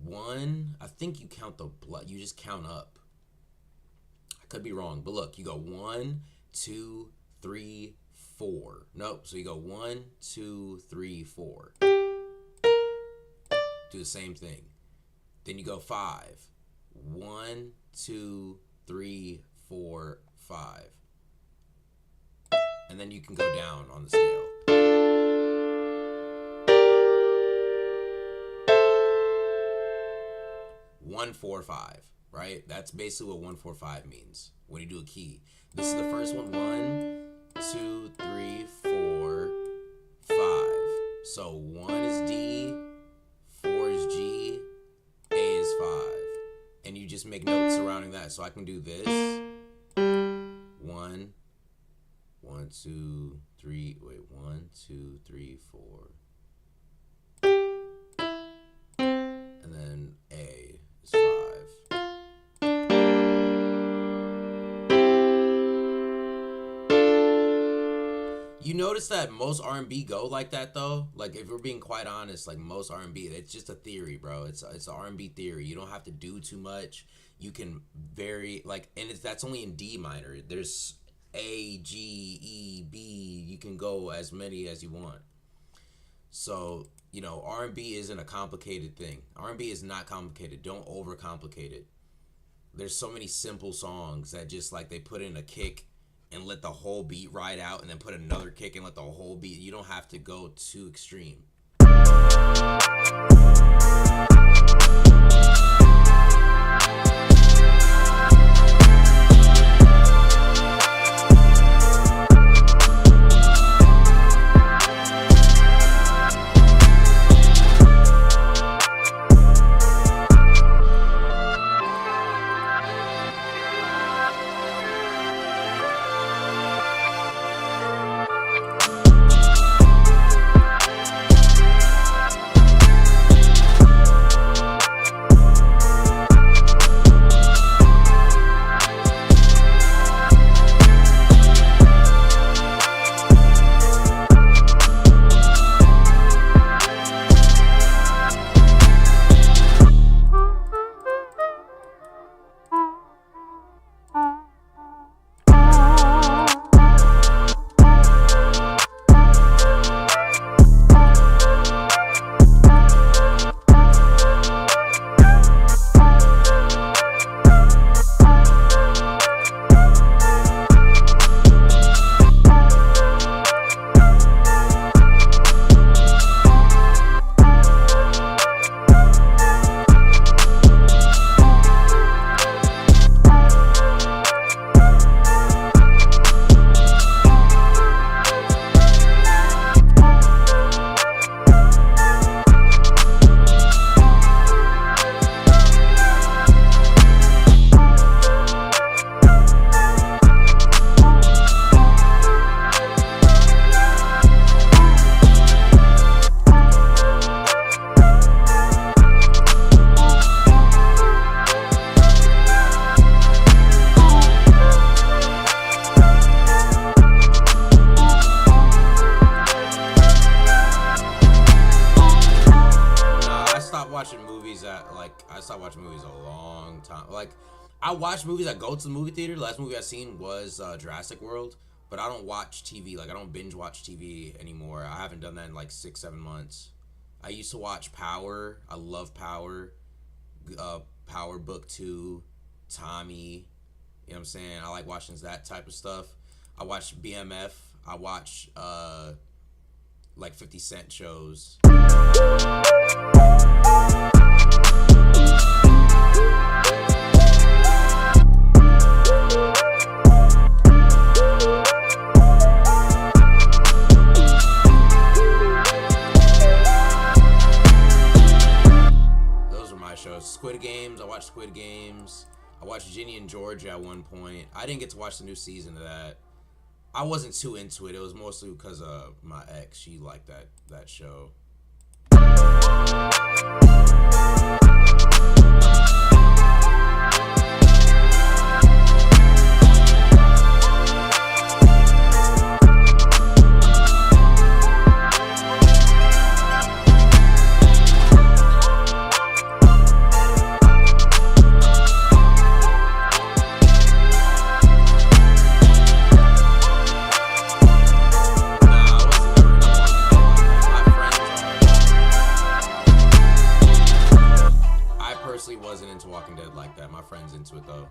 1. I think you count the blood. You just count up. I could be wrong, but look, you go 1, 2, 3, 4. Nope. So you go 1, 2, 3, 4. Do the same thing. Then you go 5. 1, 2, 3, 4, 5. And then you can go down on the scale. 1-4-5, right? That's basically what 1-4-5 means when you do a key. This is the first one. 1, 2, 3, 4, 5. So 1 is D, 4 is G, A is 5. And you just make notes surrounding that. So I can do this. 1, 2, 3. Wait, 1, 2, 3, 4. And then A is 5. You notice that most R&B go like that though? Like, if we're being quite honest, like most R&B, it's just a theory, bro. It's an R&B theory. You don't have to do too much. You can vary, like, and that's only in D minor. There's A, G, E, B. You can go as many as you want. So, you know, R&B isn't a complicated thing. R&B is not complicated. Don't overcomplicate it. There's so many simple songs that just, like, they put in a kick and let the whole beat ride out, and then put another kick and let the whole beat. You don't have to go too extreme. watching movies I stopped watching movies a long time. Like, I watch movies. I go to the movie theater. The last movie I seen was Jurassic World. But I don't watch TV. Like, I don't binge watch TV anymore. I haven't done that in like 6-7 months. I used to watch Power. I love Power. Power Book 2, Tommy. You know what I'm saying? I like watching that type of stuff. I watch BMF. I watch like 50 Cent shows. Those are my shows. Squid Games. I watched Squid Games. I watched Ginny and Georgia at one point. I didn't get to watch the new season of that. I wasn't too into it. It was mostly because of my ex. She liked that show. Wasn't into Walking Dead like that. My friend's into it though.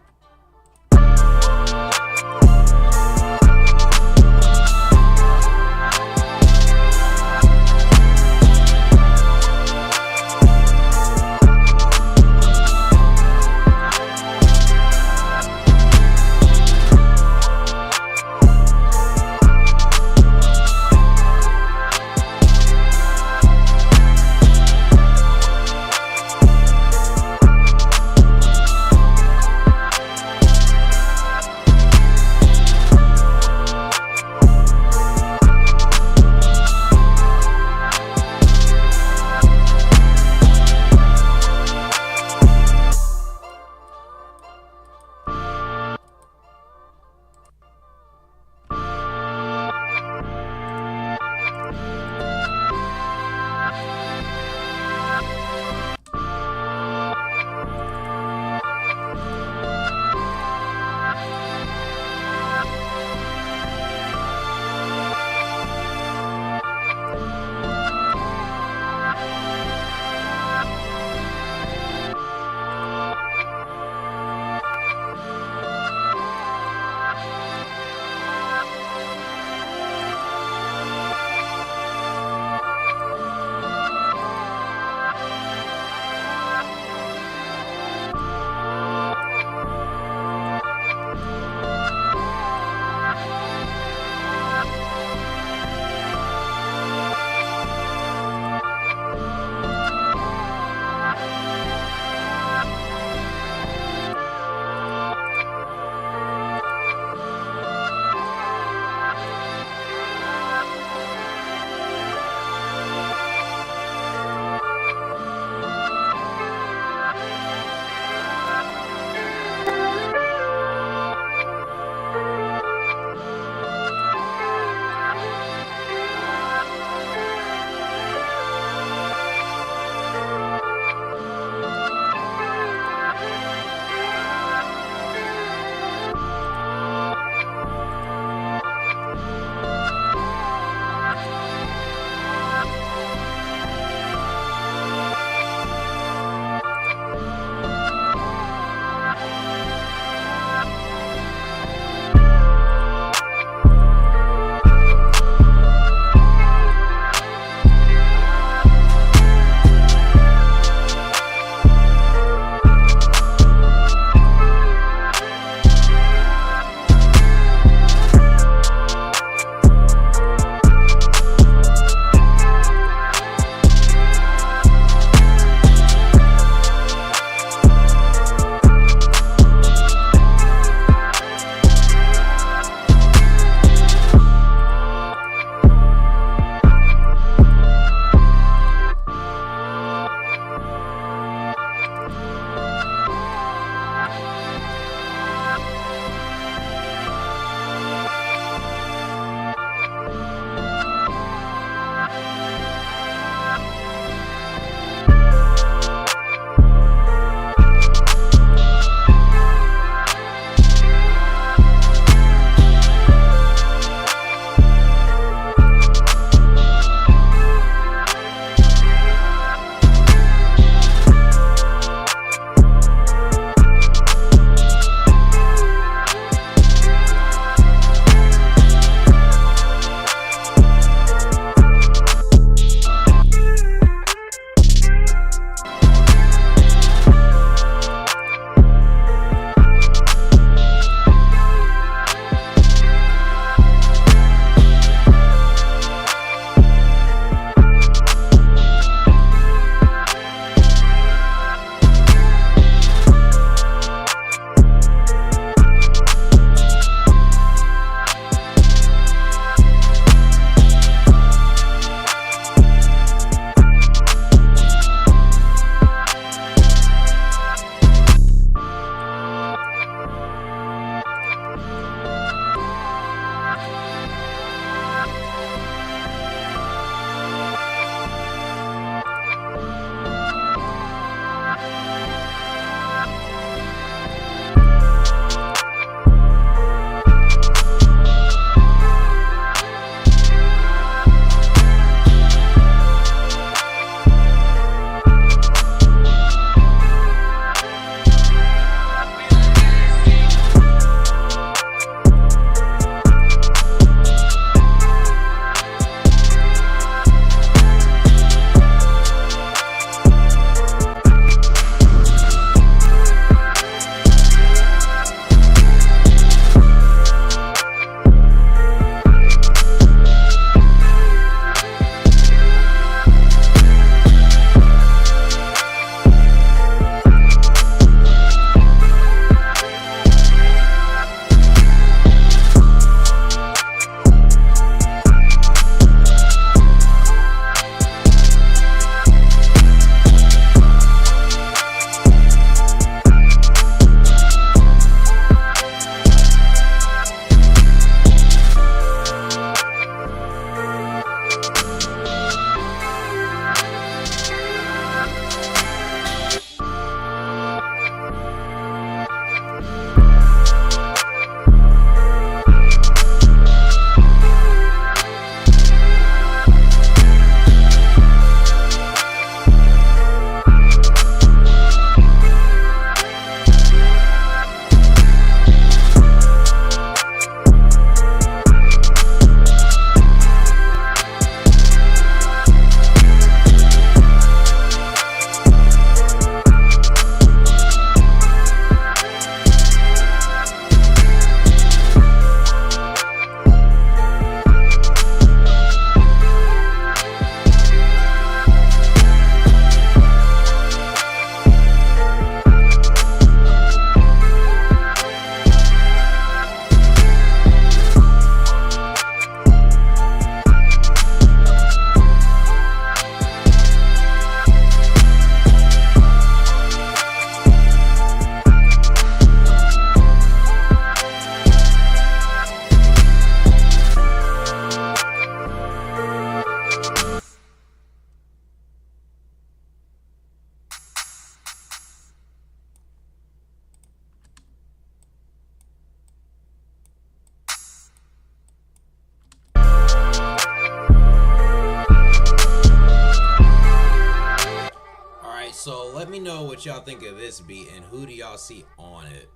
let me know what y'all think of this beat and who do y'all see on it.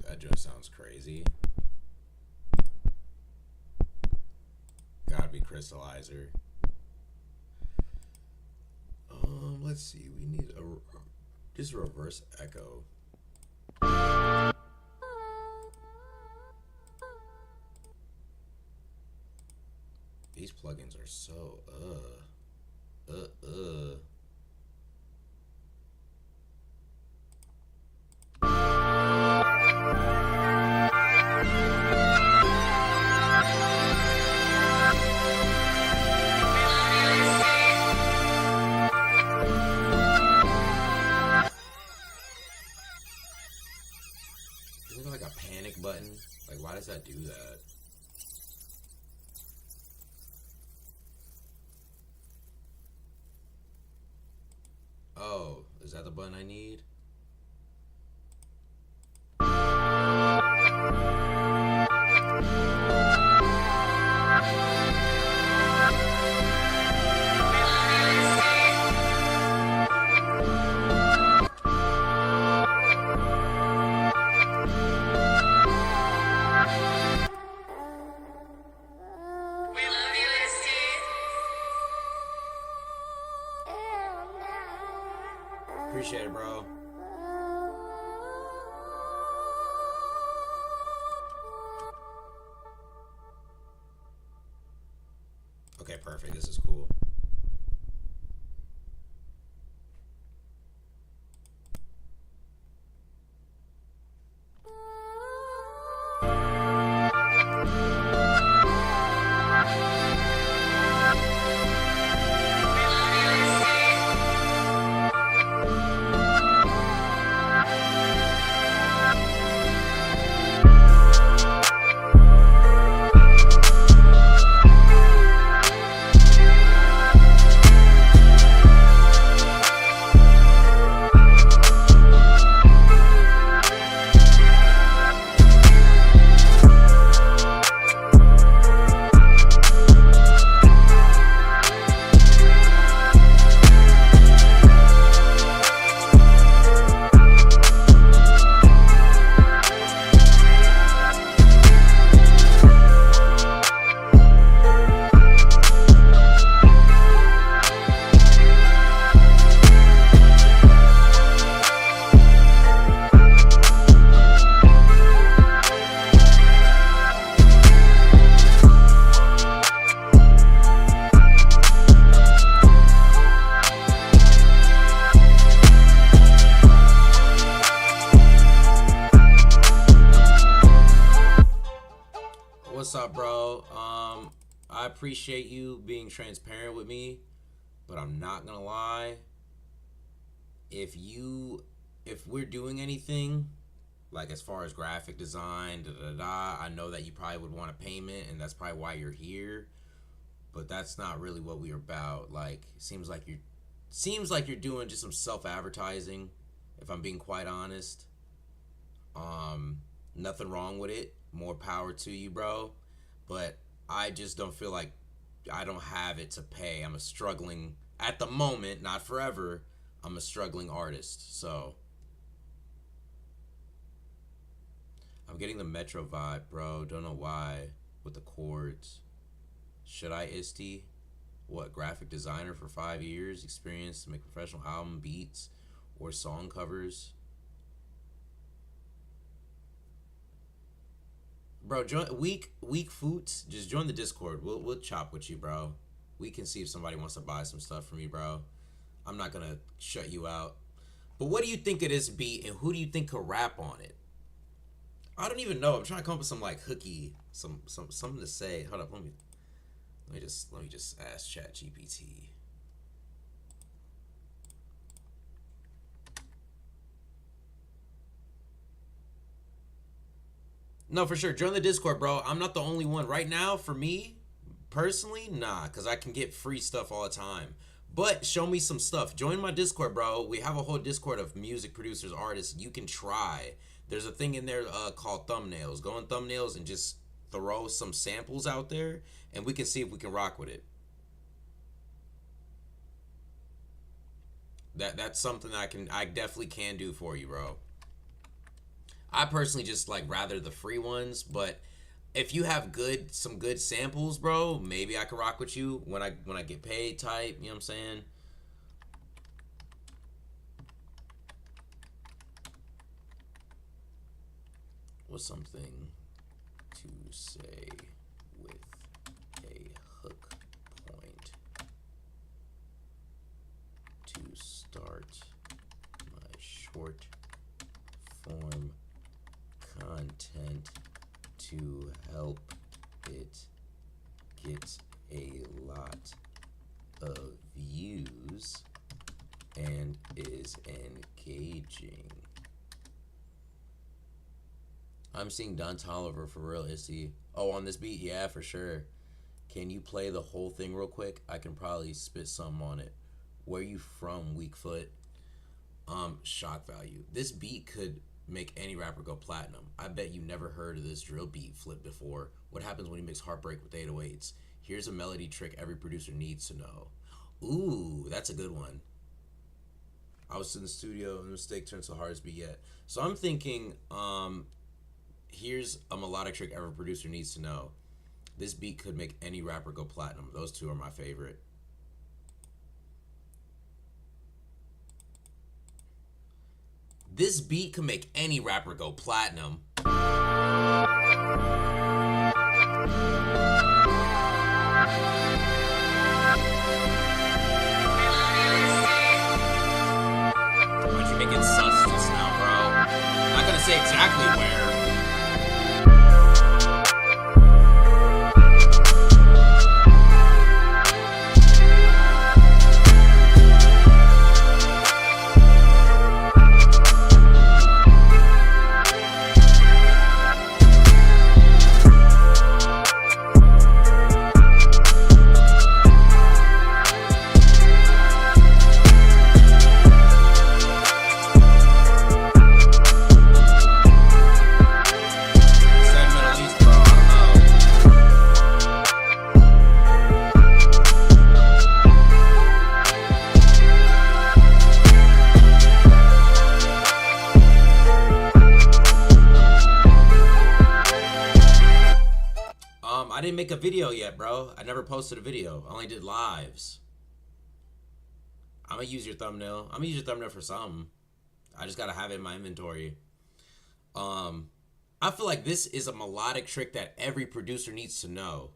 That just sounds crazy. Gotta be Crystallizer. Let's see. We need a just reverse echo. These plugins are so Isn't it like a panic button? Like, why does that do that? Oh, is that the button I need? Appreciate it, bro. Okay, perfect. This is cool. What's up, bro? I appreciate you being transparent with me, but I'm not gonna lie. If we're doing anything, like as far as graphic design, I know that you probably would want a payment, and that's probably why you're here. But that's not really what we're about. Like, seems like you're doing just some self-advertising, if I'm being quite honest. Nothing wrong with it. More power to you, bro. But I just don't feel like I don't have it to pay. I'm a struggling, at the moment, not forever, I'm a struggling artist. So I'm getting the Metro vibe, bro. Don't know why with the chords. Should I Isty? What, graphic designer for 5 years, experience to make professional album beats or song covers? Bro, join weak foots. Just join the Discord. We'll chop with you, bro. We can see if somebody wants to buy some stuff from you, bro. I'm not gonna shut you out. But what do you think of this beat, and who do you think could rap on it? I don't even know. I'm trying to come up with some like hooky, something to say. Hold up, let me just ask ChatGPT. No, for sure. Join the Discord, bro. I'm not the only one. Right now, for me, personally, nah, because I can get free stuff all the time. But show me some stuff. Join my Discord, bro. We have a whole Discord of music producers, artists. You can try. There's a thing in there called thumbnails. Go on thumbnails and just throw some samples out there, and we can see if we can rock with it. That's something I definitely can do for you, bro. I personally just like rather the free ones, but if you have some good samples, bro, maybe I could rock with you when I get paid type, you know what I'm saying? What's something to say with a hook point to start my short form content to help it get a lot of views and is engaging? I'm seeing Don Tolliver for real, Isty. Oh, on this beat? Yeah, for sure. Can you play the whole thing real quick? I can probably spit something on it. Where you from, Weakfoot? Shock value. This beat could make any rapper go platinum. I bet you never heard of this drill beat flip before. What happens when you mix Heartbreak with 808s? Here's a melody trick every producer needs to know. Ooh, that's a good one. I was in the studio and the mistake turns to the hardest beat yet. So I'm thinking, here's a melodic trick every producer needs to know. This beat could make any rapper go platinum. Those two are my favorite. This beat could make any rapper go platinum. Why'd you make it sus just now, bro? I'm not gonna say exactly where. I didn't make a video yet, bro. I never posted a video. I only did lives. I'm gonna use your thumbnail. I'm gonna use your thumbnail for something. I just gotta have it in my inventory. I feel like this is a melodic trick that every producer needs to know.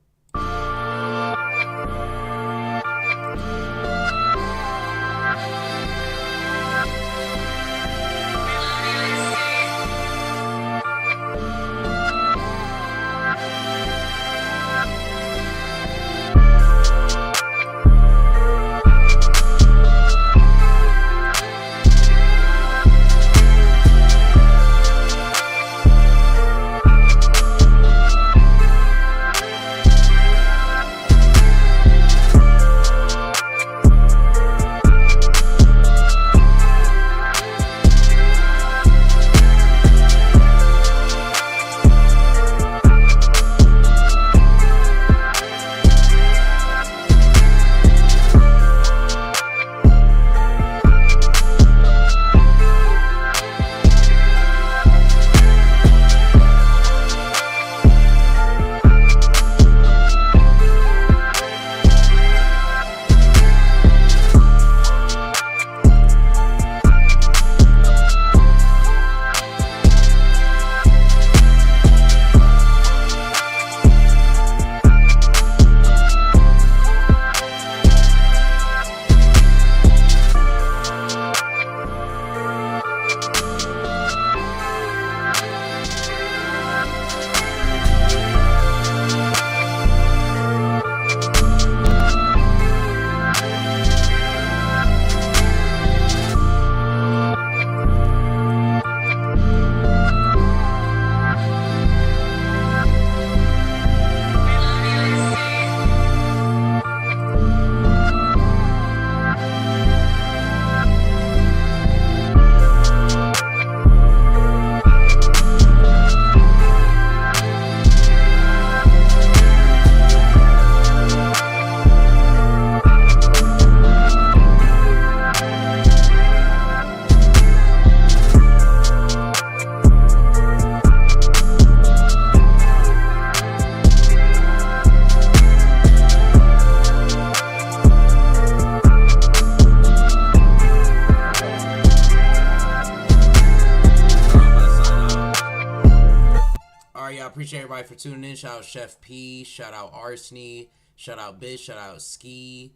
appreciate everybody for tuning in. Shout out Chef P. Shout out Arsney. Shout out Bish. Shout out Ski.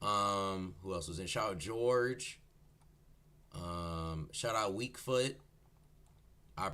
Who else was in? Shout out George. Shout out Weakfoot.